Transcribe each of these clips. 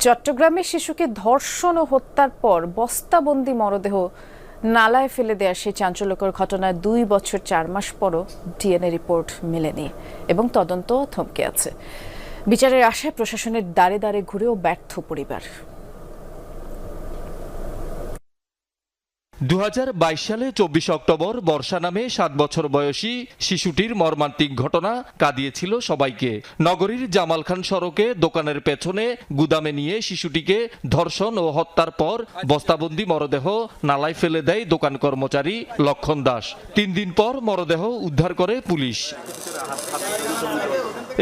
চট্টগ্রামে শিশুকে ধর্ষণ ও হত্যার পর বস্তাবন্দি মরদেহ নালায় ফেলে দেওয়া সেই চাঞ্চল্যকর ঘটনায় 2 বছর 4 মাস পরও ডিএনএ রিপোর্ট মেলেনি এবং তদন্ত থমকে আছে। বিচারের আশায় প্রশাসনের দ্বারে দ্বারে ঘুরেও ব্যর্থ পরিবার। 2022 সালে 24 অক্টোবর বর্ষা নামে 7 বছর বয়সী শিশুটির মর্মান্তিক ঘটনা কাঁদিয়েছিল সবাইকে। নগরীর জামাল খান সড়কে দোকানের পেছনে গুদামে নিয়ে শিশুটিকে ধর্ষণ ও হত্যার পর বস্তাবন্দি মরদেহ নালায় ফেলে দেয় দোকান কর্মচারী লক্ষণ দাস। 3 দিন পর মরদেহ উদ্ধার করে পুলিশ।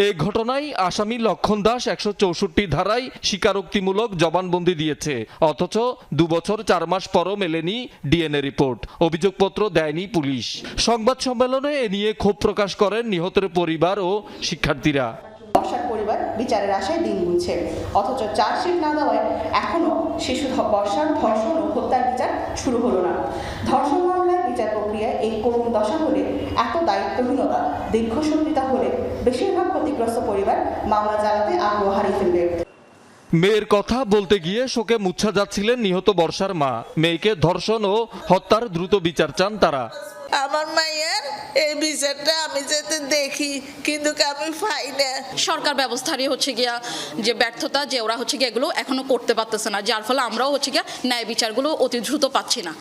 এই ঘটনায় আসামি লক্ষণ দাস 164 ধারায় স্বীকারোক্তিমূলক জবানবন্দি দিয়েছে, অথচ 2 বছর 4 মাস পরও মেলেনি ডিএনএ রিপোর্ট। অভিযোগপত্র দেয়নি পুলিশ। সংবাদ সম্মেলনে এ নিয়ে ক্ষোভ প্রকাশ করেন নিহতের পরিবার ও শিক্ষার্থীরা। বর্ষার পরিবার বিচারের আশায় দিন গুনছে, অথচ চার্জশিট না দেওয়ায় এখনো শিশু বর্ষার ধর্ষণ ও হত্যার বিচার শুরু হলো না। ধর্ষণ মামলায় বিচার প্রক্রিয়ায় এই করুণ দশা হলে, এত দায়িত্বহীনতা, দীর্ঘসূত্রিতা হলে বেশিরভাগ ক্ষতিগ্রস্ত পরিবার মামলা চালাতে আগ্রহ হারিয়ে ফেলবে। মেয়ের কথা বলতে গিয়ে শোকে মুচ্ছা যাচ্ছিলেন নিহত বর্ষার মা। মেয়েকে ধর্ষণ ও হত্যার দ্রুত বিচার চান তারা। আমার মায়ের এই বিচারটা আমি যাতে দেখি, কিন্তু আমি পাই না। সরকার ব্যবস্থারই হচ্ছে গিয়া যে ব্যর্থতা, যে ওরা হচ্ছে গিয়া এগুলো এখনো করতে পারতেছে না, যার ফলে আমরাও হচ্ছে গিয়া ন্যায় বিচারগুলো অতি দ্রুত পাচ্ছি না।